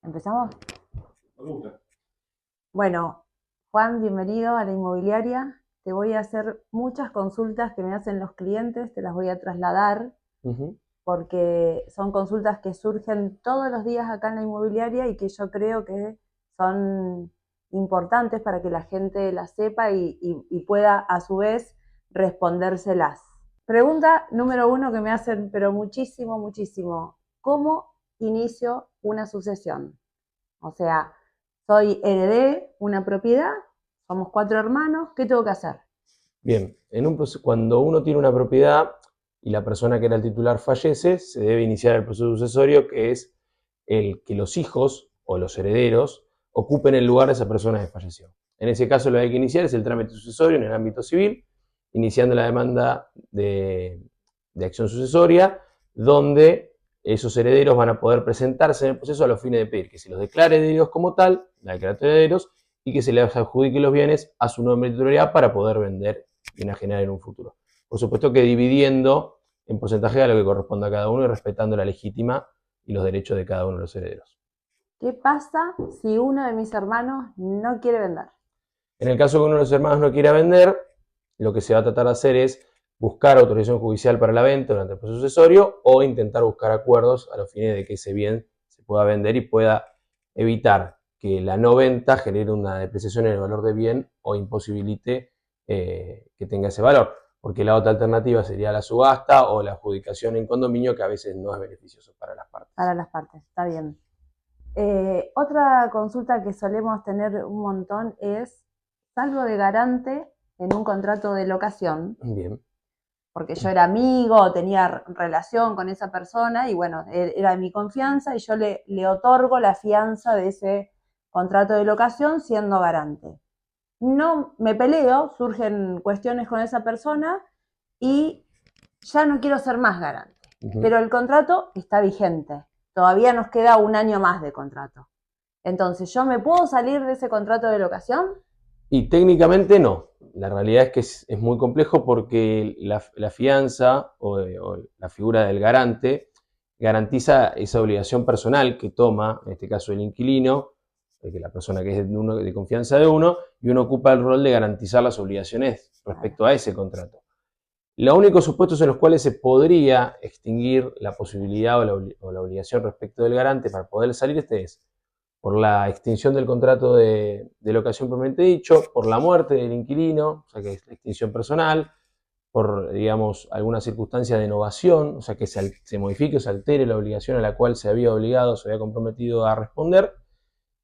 ¿Empezamos? Me gusta. Bueno, Juan, bienvenido a la inmobiliaria. Te voy a hacer muchas consultas que me hacen los clientes, te las voy a trasladar Ujú. porque son consultas que surgen todos los días acá en la inmobiliaria y que yo creo que son importantes para que la gente las sepa y pueda a su vez respondérselas. Pregunta número uno que me hacen, pero muchísimo, muchísimo. ¿Cómo inicio una sucesión? O sea, heredé una propiedad, somos 4 hermanos, ¿qué tengo que hacer? Bien, cuando uno tiene una propiedad y la persona que era el titular fallece, se debe iniciar el proceso sucesorio, que es el que los hijos o los herederos ocupen el lugar de esa persona que falleció. En ese caso lo que hay que iniciar es el trámite sucesorio en el ámbito civil, iniciando la demanda de acción sucesoria, donde esos herederos van a poder presentarse en el proceso a los fines de pedir que se los declare herederos como tal, la declaratoria de herederos, y que se les adjudique los bienes a su nombre de titularidad para poder vender y enajenar en un futuro. Por supuesto que dividiendo en porcentaje a lo que corresponda a cada uno y respetando la legítima y los derechos de cada uno de los herederos. ¿Qué pasa si uno de mis hermanos no quiere vender? En el caso que uno de los hermanos no quiera vender, lo que se va a tratar de hacer es buscar autorización judicial para la venta durante el proceso sucesorio o intentar buscar acuerdos a los fines de que ese bien se pueda vender y pueda evitar que la no venta genere una depreciación en el valor del bien o imposibilite que tenga ese valor. Porque la otra alternativa sería la subasta o la adjudicación en condominio, que a veces no es beneficioso para las partes. Para las partes, está bien. Otra consulta que solemos tener un montón es salvo de garante en un contrato de locación, Bien. porque yo era amigo, tenía relación con esa persona y bueno, era de mi confianza y yo le otorgo la fianza de ese contrato de locación siendo garante. No me peleo, surgen cuestiones con esa persona y ya no quiero ser más garante. Pero el contrato está vigente. Todavía nos queda un año más de contrato. Entonces, ¿yo me puedo salir de ese contrato de locación? Y técnicamente no. La realidad es que es muy complejo porque la fianza o la figura del garante garantiza esa obligación personal que toma, en este caso el inquilino, que la persona que es de confianza de uno, y uno ocupa el rol de garantizar las obligaciones respecto a ese contrato. Los únicos supuestos en los cuales se podría extinguir la posibilidad o la obligación respecto del garante para poder salir es por la extinción del contrato de locación propiamente dicho, por la muerte del inquilino, o sea que es la extinción personal, por, digamos, alguna circunstancia de novación, o sea que se modifique o se altere la obligación a la cual se había obligado, se había comprometido a responder,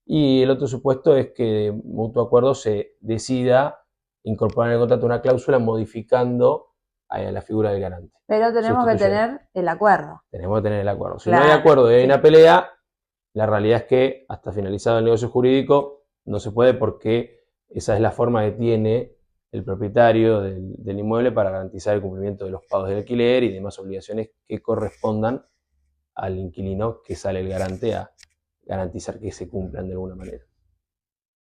y el otro supuesto es que de mutuo acuerdo se decida incorporar en el contrato una cláusula modificando a la figura del garante. Pero tenemos que tener el acuerdo. Tenemos que tener el acuerdo. Si claro, no hay acuerdo y hay sí. una pelea, la realidad es que hasta finalizado el negocio jurídico no se puede porque esa es la forma que tiene el propietario del inmueble para garantizar el cumplimiento de los pagos del alquiler y demás obligaciones que correspondan al inquilino que sale el garante a garantizar que se cumplan de alguna manera.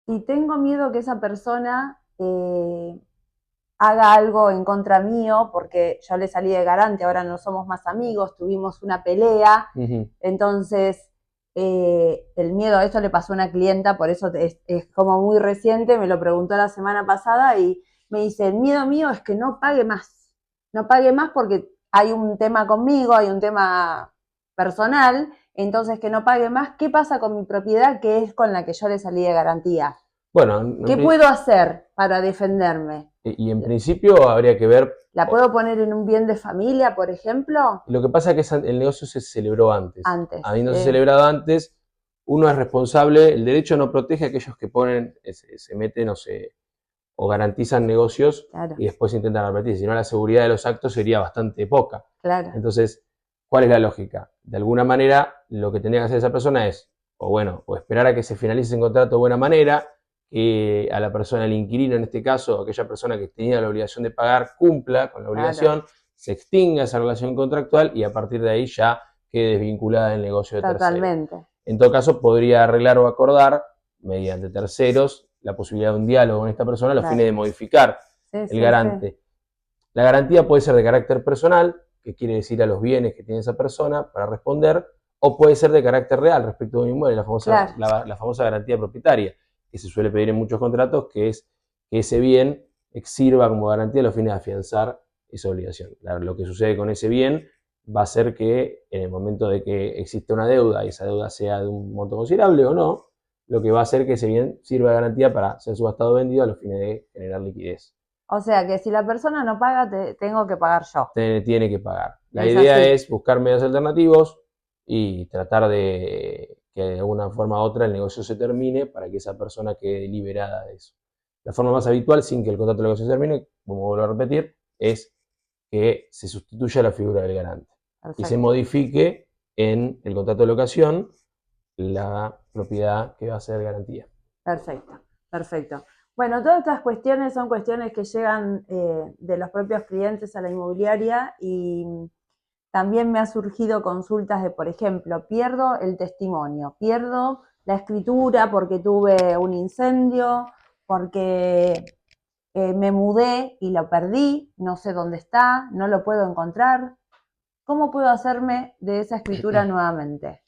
Y tengo miedo que esa persona haga algo en contra mío porque yo le salí de garante, ahora no somos más amigos, tuvimos una pelea, entonces el miedo a esto le pasó a una clienta, por eso es como muy reciente, me lo preguntó la semana pasada y me dice, el miedo mío es que no pague más porque hay un tema conmigo, hay un tema personal, entonces que no pague más. ¿Qué pasa con mi propiedad que es con la que yo le salí de garantía? Bueno, ¿Qué puedo hacer para defenderme? Y en principio habría que ver... ¿La puedo poner en un bien de familia, por ejemplo? Lo que pasa es que el negocio se celebró antes. Habiéndose celebrado antes, uno es responsable, el derecho no protege a aquellos que ponen, se meten o garantizan negocios claro. Y después intentan repetir, si no la seguridad de los actos sería bastante poca. Claro. Entonces, ¿cuál es la lógica? De alguna manera, lo que tendría que hacer esa persona es, o esperar a que se finalice ese contrato de buena manera, que a la persona, al inquilino en este caso, aquella persona que tenía la obligación de pagar, cumpla con la obligación, claro. Se extinga esa relación contractual y a partir de ahí ya quede desvinculada del negocio de Totalmente. tercero. En todo caso, podría arreglar o acordar, mediante terceros, la posibilidad de un diálogo con esta persona a los claro. Fines de modificar el garante. Sí. La garantía puede ser de carácter personal, que quiere decir a los bienes que tiene esa persona para responder, o puede ser de carácter real respecto de un inmueble, Claro. la famosa garantía propietaria, que se suele pedir en muchos contratos, que es que ese bien sirva como garantía a los fines de afianzar esa obligación. Lo que sucede con ese bien va a ser que en el momento de que existe una deuda y esa deuda sea de un monto considerable o no, lo que va a hacer que ese bien sirva de garantía para ser subastado o vendido a los fines de generar liquidez. O sea que si la persona no paga, tengo que pagar yo. Tiene que pagar. La Es idea así. es buscar medios alternativos y tratar de que de alguna forma u otra el negocio se termine para que esa persona quede liberada de eso. La forma más habitual, sin que el contrato de negocio se termine, como vuelvo a repetir, es que se sustituya la figura del garante y se Perfecto. modifique en el contrato de locación la propiedad que va a ser garantía. Perfecto, perfecto. Bueno, todas estas cuestiones son cuestiones que llegan de los propios clientes a la inmobiliaria y también me ha surgido consultas de, por ejemplo, pierdo el testimonio, pierdo la escritura porque tuve un incendio, porque me mudé y lo perdí, no sé dónde está, no lo puedo encontrar. ¿Cómo puedo hacerme de esa escritura nuevamente?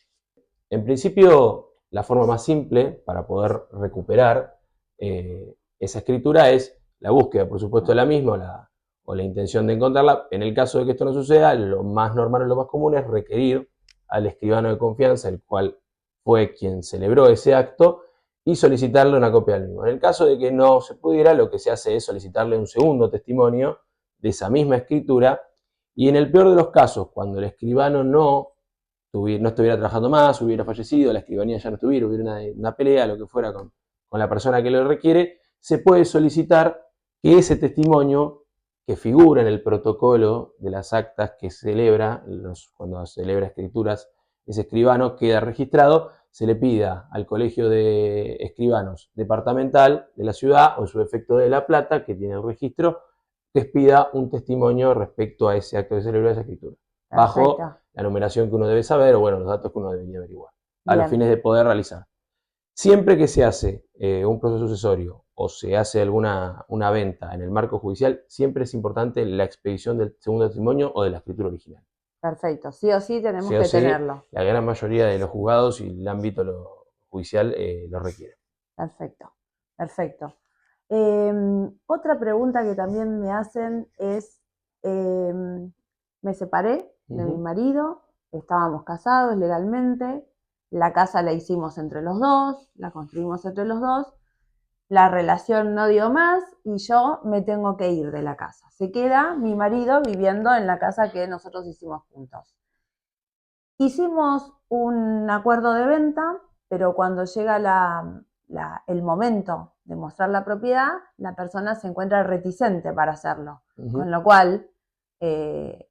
En principio, la forma más simple para poder recuperar esa escritura es la búsqueda, por supuesto, de la misma o la intención de encontrarla. En el caso de que esto no suceda, lo más normal o lo más común es requerir al escribano de confianza, el cual fue quien celebró ese acto, y solicitarle una copia del mismo. En el caso de que no se pudiera, lo que se hace es solicitarle un segundo testimonio de esa misma escritura, y en el peor de los casos, cuando el escribano no estuviera trabajando más, hubiera fallecido, la escribanía ya no estuviera, hubiera una pelea, lo que fuera con la persona que lo requiere, se puede solicitar que ese testimonio que figura en el protocolo de las actas que celebra, cuando celebra escrituras, ese escribano queda registrado, se le pida al colegio de escribanos departamental de la ciudad, o en su defecto de La Plata, que tiene el registro, que pida un testimonio respecto a ese acto de celebrar esa escritura. Bajo Perfecto. la numeración que uno debe saber, o bueno, los datos que uno debería averiguar, a los Bien. fines de poder realizar. Siempre que se hace un proceso sucesorio o se hace una venta en el marco judicial, siempre es importante la expedición del segundo testimonio o de la escritura original. Perfecto. Sí o sí tenemos Sí o que sí, tenerlo. la gran mayoría de los juzgados y el ámbito judicial lo requiere. Perfecto. Perfecto. Otra pregunta que también me hacen es, me separé de mi marido, estábamos casados legalmente, la casa la hicimos entre los dos, la construimos entre los dos, la relación no dio más y yo me tengo que ir de la casa. Se queda mi marido viviendo en la casa que nosotros hicimos juntos. Hicimos un acuerdo de venta, pero cuando llega el momento de mostrar la propiedad, la persona se encuentra reticente para hacerlo. Con lo cual, me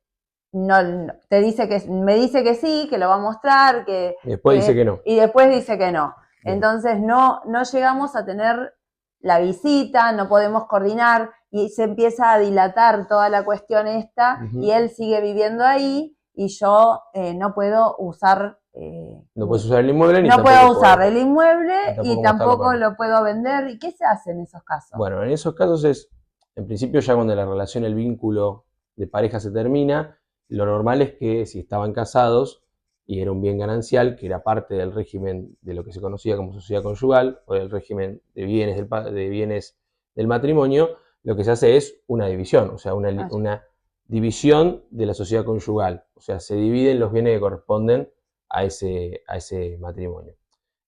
dice que sí, que lo va a mostrar, y después dice que no. Y después dice que no. Bien. Entonces no llegamos a tener la visita, no podemos coordinar y se empieza a dilatar toda la cuestión esta y él sigue viviendo ahí y yo no puedo usar... no puedes usar el inmueble ni no puedo usar el inmueble y tampoco lo puedo vender. ¿Y qué se hace en esos casos? Bueno, en esos casos es, en principio ya cuando la relación, el vínculo de pareja se termina, lo normal es que si estaban casados y era un bien ganancial, que era parte del régimen de lo que se conocía como sociedad conyugal o del régimen de bienes del matrimonio, lo que se hace es una división, o sea, una división de la sociedad conyugal. O sea, se dividen los bienes que corresponden a ese matrimonio.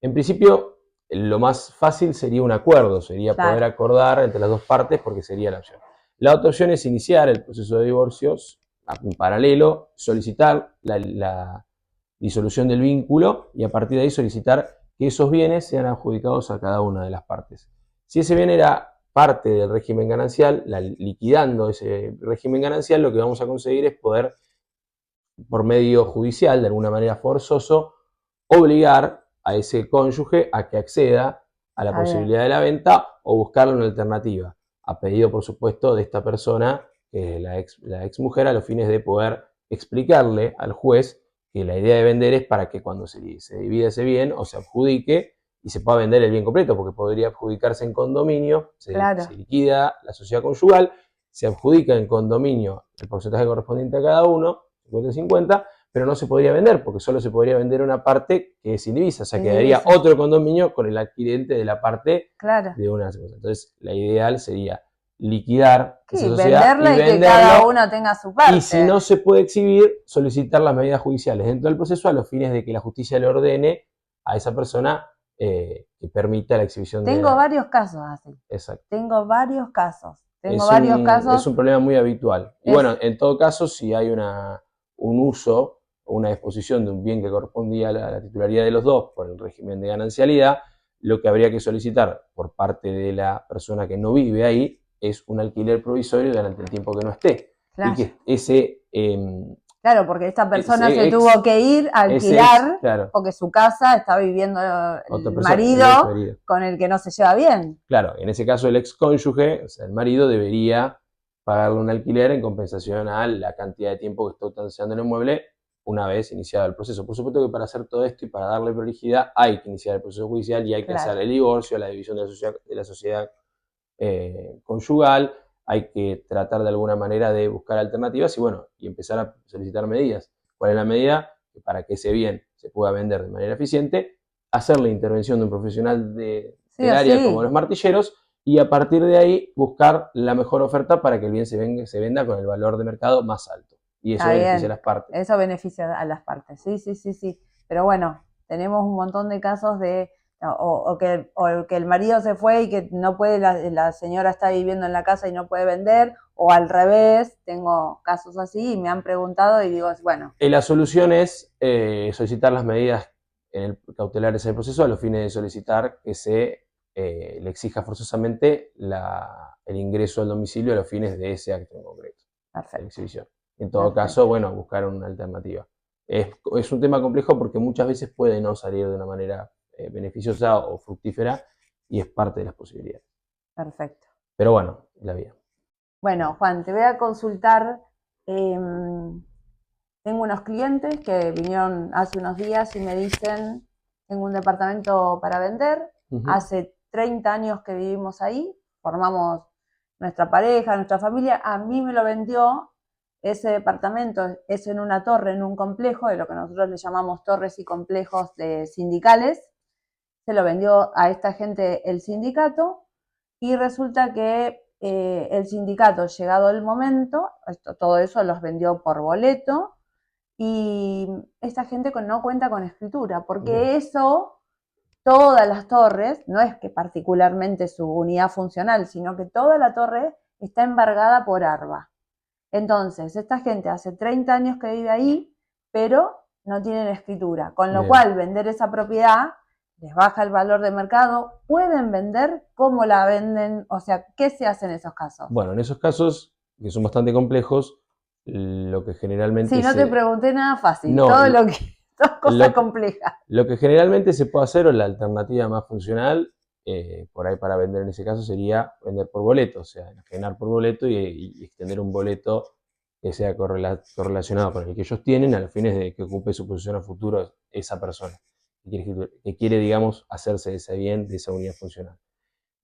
En principio, lo más fácil sería un acuerdo, sería poder acordar entre las dos partes porque sería la opción. La otra opción es iniciar el proceso de divorcios en paralelo, solicitar la disolución del vínculo y a partir de ahí solicitar que esos bienes sean adjudicados a cada una de las partes. Si ese bien era parte del régimen ganancial, liquidando ese régimen ganancial, lo que vamos a conseguir es poder, por medio judicial, de alguna manera forzoso, obligar a ese cónyuge a que acceda a la posibilidad de la venta o buscarle una alternativa, a pedido, por supuesto, de esta persona, la ex mujer, a los fines de poder explicarle al juez que la idea de vender es para que cuando se divida ese bien o se adjudique y se pueda vender el bien completo, porque podría adjudicarse en condominio, se liquida la sociedad conyugal, se adjudica en condominio el porcentaje correspondiente a cada uno, 50-50, pero no se podría vender, porque solo se podría vender una parte que es indivisa, o sea, quedaría otro condominio con el adquirente de la parte de una cosa. Entonces, la ideal sería liquidar esa sociedad venderla y que cada uno tenga su parte. Y si no se puede exhibir, solicitar las medidas judiciales dentro del proceso a los fines de que la justicia le ordene a esa persona que permita la exhibición Tengo varios casos así. Exacto. Tengo varios casos. Es un problema muy habitual. Y bueno, en todo caso, si hay un uso o una disposición de un bien que correspondía a la titularidad de los dos por el régimen de ganancialidad, lo que habría que solicitar por parte de la persona que no vive ahí es un alquiler provisorio durante el tiempo que no esté. Claro. Y que ese... claro, porque esta persona se tuvo que ir a alquilar porque su casa está viviendo el marido con el que no se lleva bien. Claro, en ese caso el excónyuge, o sea, el marido debería pagarle un alquiler en compensación a la cantidad de tiempo que está utilizando el inmueble una vez iniciado el proceso. Por supuesto que para hacer todo esto y para darle prolijidad hay que iniciar el proceso judicial y hay que hacer el divorcio, la división de la sociedad conyugal, hay que tratar de alguna manera de buscar alternativas y empezar a solicitar medidas. ¿Cuál es la medida? Que para que ese bien se pueda vender de manera eficiente, hacer la intervención de un profesional del área como los martilleros y a partir de ahí buscar la mejor oferta para que el bien se venda con el valor de mercado más alto. Y eso beneficia a las partes. Eso beneficia a las partes, sí. Pero bueno, tenemos un montón de casos de o que el marido se fue y que no puede, la señora está viviendo en la casa y no puede vender, o al revés, tengo casos así y me han preguntado y digo, bueno. La solución es solicitar las medidas cautelares en el proceso a los fines de solicitar que se le exija forzosamente el ingreso al domicilio a los fines de ese acto en concreto. Perfecto. La exhibición. En todo caso, bueno, buscar una alternativa. Es un tema complejo porque muchas veces puede no salir de una manera beneficiosa o fructífera y es parte de las posibilidades. Perfecto. Pero bueno, la vía. Bueno, Juan, te voy a consultar. Tengo unos clientes que vinieron hace unos días y me dicen, tengo un departamento para vender, hace 30 años que vivimos ahí, formamos nuestra pareja, nuestra familia, a mí me lo vendió. Ese departamento es en una torre, en un complejo, de lo que nosotros le llamamos torres y complejos sindicales. Se lo vendió a esta gente el sindicato y resulta que el sindicato, llegado el momento, todo eso los vendió por boleto y esta gente no cuenta con escritura, porque eso, todas las torres, no es que particularmente su unidad funcional, sino que toda la torre está embargada por ARBA. Entonces, esta gente hace 30 años que vive ahí, pero no tienen escritura, con lo cual vender esa propiedad les baja el valor de mercado. ¿Pueden vender? ¿Cómo la venden? O sea, ¿qué se hace en esos casos? Bueno, en esos casos, que son bastante complejos, lo que generalmente... Sí, no te pregunté nada fácil, todas cosas complejas. Lo que generalmente se puede hacer, o la alternativa más funcional, por ahí para vender en ese caso, sería vender por boleto, o sea, enajenar por boleto y extender un boleto que sea correlacionado con el que ellos tienen a los fines de que ocupe su posición a futuro esa persona que quiere, digamos, hacerse de ese bien, de esa unidad funcional.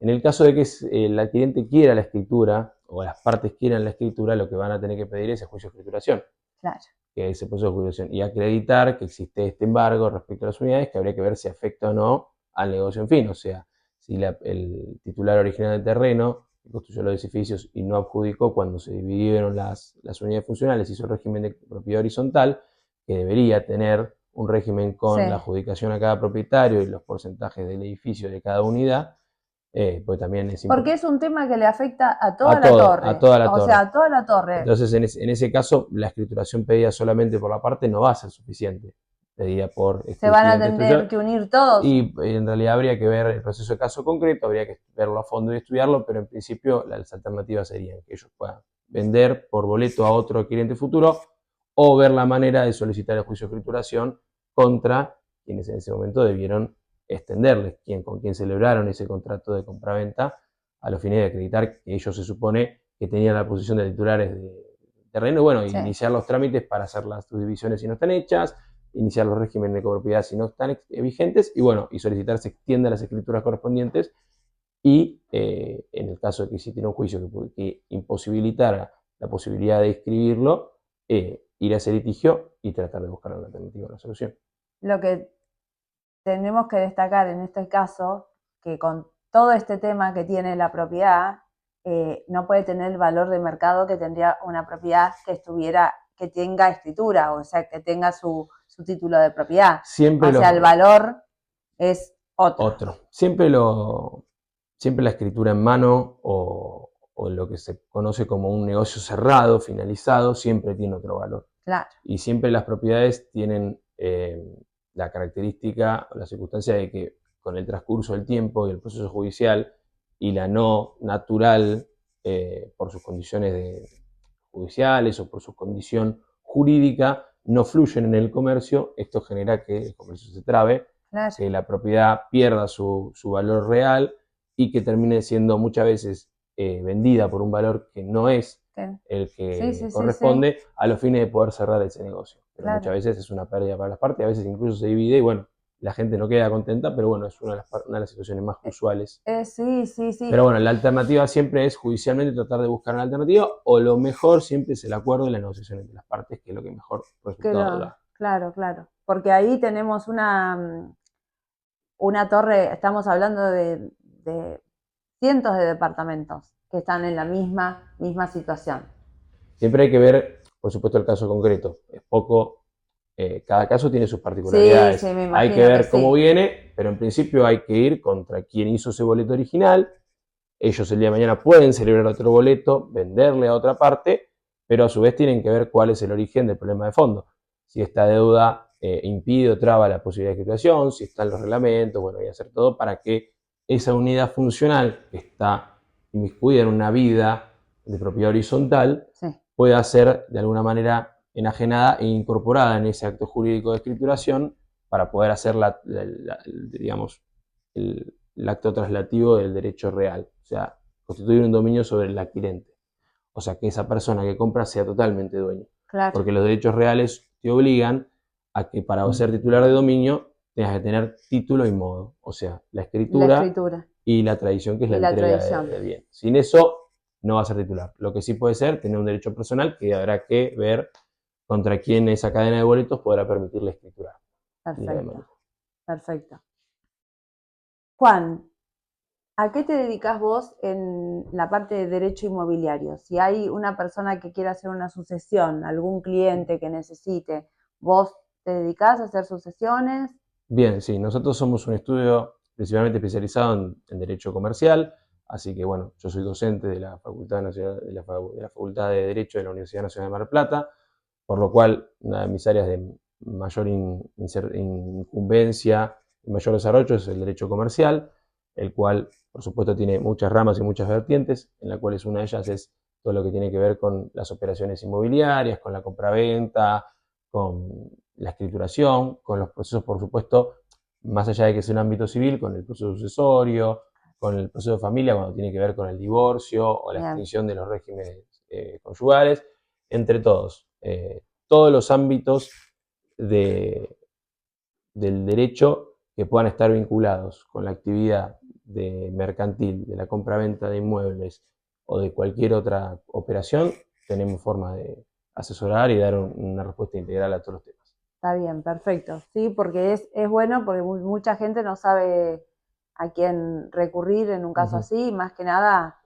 En el caso de que el adquirente quiera la escritura o las partes quieran la escritura, lo que van a tener que pedir es el juicio de escrituración. Claro. Que es el proceso de escrituración y acreditar que existe este embargo respecto a las unidades, que habría que ver si afecta o no al negocio en fin, o sea, si el titular original del terreno que construyó los edificios y no adjudicó cuando se dividieron las unidades funcionales, hizo el régimen de propiedad horizontal, que debería tener un régimen con la adjudicación a cada propietario y los porcentajes del edificio de cada unidad, pues también es importante. Porque es un tema que le afecta a toda la torre. A toda la torre. O sea, a toda la torre. Entonces, en ese caso, la escrituración pedida solamente por la parte no va a ser suficiente. Pedida por... Se van a tener que unir todos. Y en realidad habría que ver el proceso de caso concreto, habría que verlo a fondo y estudiarlo, pero en principio las alternativas serían que ellos puedan vender por boleto a otro adquirente futuro o ver la manera de solicitar el juicio de escrituración contra quienes en ese momento debieron extenderles, con quien celebraron ese contrato de compraventa a los fines de acreditar que ellos se supone que tenían la posición de titulares de terreno, bueno, iniciar los trámites para hacer las subdivisiones si no están hechas, iniciar los regímenes de copropiedad si no están vigentes, y bueno, y solicitar se extiendan las escrituras correspondientes, y en el caso de que existiera un juicio que imposibilitara la posibilidad de escribirlo, ir a ese litigio y tratar de buscar una alternativa, una solución. Lo que tenemos que destacar en este caso, que con todo este tema que tiene la propiedad, no puede tener el valor de mercado que tendría una propiedad que tenga escritura, o sea, que tenga su título de propiedad. Siempre el valor es otro. Siempre la escritura en mano o lo que se conoce como un negocio cerrado, finalizado, siempre tiene otro valor. Claro. Y siempre las propiedades tienen la característica o la circunstancia de que con el transcurso del tiempo y el proceso judicial y la no natural por sus condiciones judiciales o por su condición jurídica no fluyen en el comercio. Esto genera que el comercio se trabe, claro, que la propiedad pierda su valor real y que termine siendo muchas veces vendida por un valor que no es el que corresponde a los fines de poder cerrar ese negocio. Pero claro, muchas veces es una pérdida para las partes, a veces incluso se divide y bueno, la gente no queda contenta, pero bueno, es una de las situaciones más usuales. Sí. Pero bueno, la alternativa siempre es judicialmente tratar de buscar una alternativa, o lo mejor siempre es el acuerdo y la negociación entre las partes, que es lo que mejor resultado da. Claro, porque ahí tenemos una torre, estamos hablando de cientos de departamentos que están en la misma situación. Siempre hay que ver, por supuesto, el caso concreto. Es poco, cada caso tiene sus particularidades. Sí, me imagino hay que ver cómo viene, pero en principio hay que ir contra quien hizo ese boleto original. Ellos el día de mañana pueden celebrar otro boleto, venderle a otra parte, pero a su vez tienen que ver cuál es el origen del problema de fondo. Si esta deuda impide o traba la posibilidad de escrituración, si están los reglamentos, bueno, hay que hacer todo para que esa unidad funcional que está inmiscuida en una vida de propiedad horizontal pueda ser de alguna manera enajenada e incorporada en ese acto jurídico de escrituración para poder hacer digamos, el acto traslativo del derecho real, o sea, constituir un dominio sobre el adquirente. O sea, que esa persona que compra sea totalmente dueño. Claro. Porque los derechos reales te obligan a que para ser titular de dominio tengas que tener título y modo, o sea, la escritura y la tradición, que es la entrega del bien. Sin eso no va a ser titular. Lo que sí puede ser tener un derecho personal que habrá que ver contra quién esa cadena de boletos podrá permitirle escriturar. Perfecto. Juan, ¿a qué te dedicas vos en la parte de derecho inmobiliario? Si hay una persona que quiera hacer una sucesión, algún cliente que necesite, ¿vos te dedicás a hacer sucesiones? Bien, sí, nosotros somos un estudio principalmente especializado en derecho comercial, así que bueno, yo soy docente de la Facultad Nacional, de la Facultad de Derecho de la Universidad Nacional de Mar del Plata, por lo cual una de mis áreas de mayor incumbencia y mayor desarrollo es el derecho comercial, el cual por supuesto tiene muchas ramas y muchas vertientes, en la cual una de ellas es todo lo que tiene que ver con las operaciones inmobiliarias, con la compraventa, con la escrituración, con los procesos, por supuesto, más allá de que sea un ámbito civil, con el proceso sucesorio, con el proceso de familia, cuando tiene que ver con el divorcio o la extinción de los regímenes conyugales, entre todos. Todos los ámbitos del derecho que puedan estar vinculados con la actividad mercantil, de la compraventa de inmuebles o de cualquier otra operación, tenemos forma de asesorar y dar una respuesta integral a todos los temas. Está bien, perfecto. Sí, porque es bueno, porque mucha gente no sabe a quién recurrir en un caso así, más que nada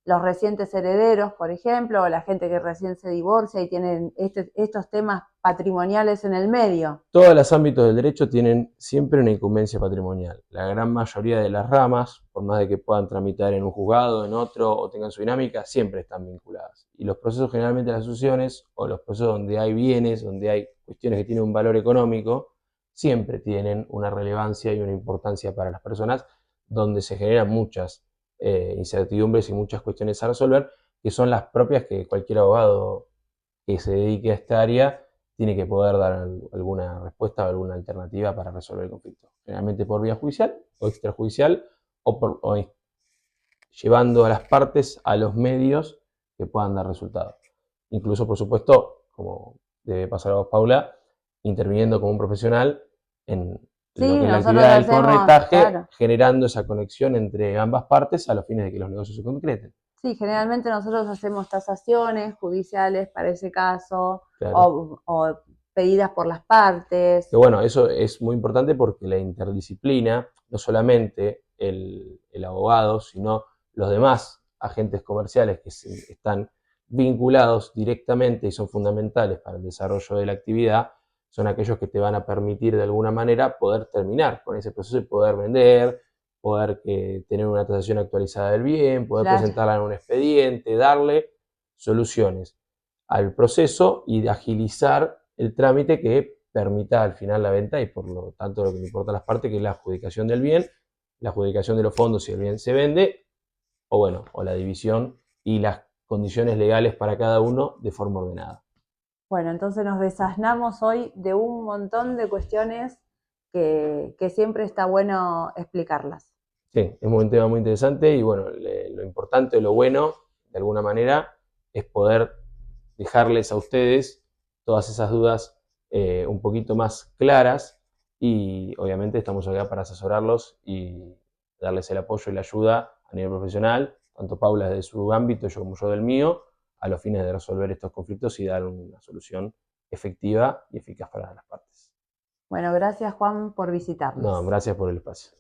los recientes herederos, por ejemplo, o la gente que recién se divorcia y tienen estos temas patrimoniales en el medio. Todos los ámbitos del derecho tienen siempre una incumbencia patrimonial. La gran mayoría de las ramas, por más de que puedan tramitar en un juzgado, en otro, o tengan su dinámica, siempre están vinculadas. Y los procesos generalmente de las sucesiones, o los procesos donde hay bienes, donde hay cuestiones que tienen un valor económico, siempre tienen una relevancia y una importancia para las personas, donde se generan muchas incertidumbres y muchas cuestiones a resolver, que son las propias que cualquier abogado que se dedique a esta área tiene que poder dar alguna respuesta o alguna alternativa para resolver el conflicto. Generalmente por vía judicial o extrajudicial o llevando a las partes a los medios que puedan dar resultados. Incluso, por supuesto, como debe pasar a vos, Paula, interviniendo como un profesional en lo que es la actividad del corretaje, generando esa conexión entre ambas partes a los fines de que los negocios se concreten. Sí, generalmente nosotros hacemos tasaciones judiciales para ese caso, Claro. o pedidas por las partes. Que bueno, eso es muy importante porque la interdisciplina, no solamente el abogado, sino los demás agentes comerciales que están vinculados directamente y son fundamentales para el desarrollo de la actividad, son aquellos que te van a permitir de alguna manera poder terminar con ese proceso y poder vender, poder tener una tasación actualizada del bien, poder Claro. presentarla en un expediente, darle soluciones al proceso y de agilizar el trámite que permita al final la venta y por lo tanto lo que le importa a las partes, que es la adjudicación del bien, la adjudicación de los fondos si el bien se vende, o bueno, o la división y las condiciones legales para cada uno de forma ordenada. Bueno, entonces nos desasnamos hoy de un montón de cuestiones que siempre está bueno explicarlas. Sí, es un tema muy interesante y bueno, lo importante, lo bueno, de alguna manera, es poder dejarles a ustedes todas esas dudas un poquito más claras y obviamente estamos acá para asesorarlos y darles el apoyo y la ayuda a nivel profesional, tanto Paula desde su ámbito, yo como yo del mío, a los fines de resolver estos conflictos y dar una solución efectiva y eficaz para las partes. Bueno, gracias Juan por visitarnos. No, gracias por el espacio.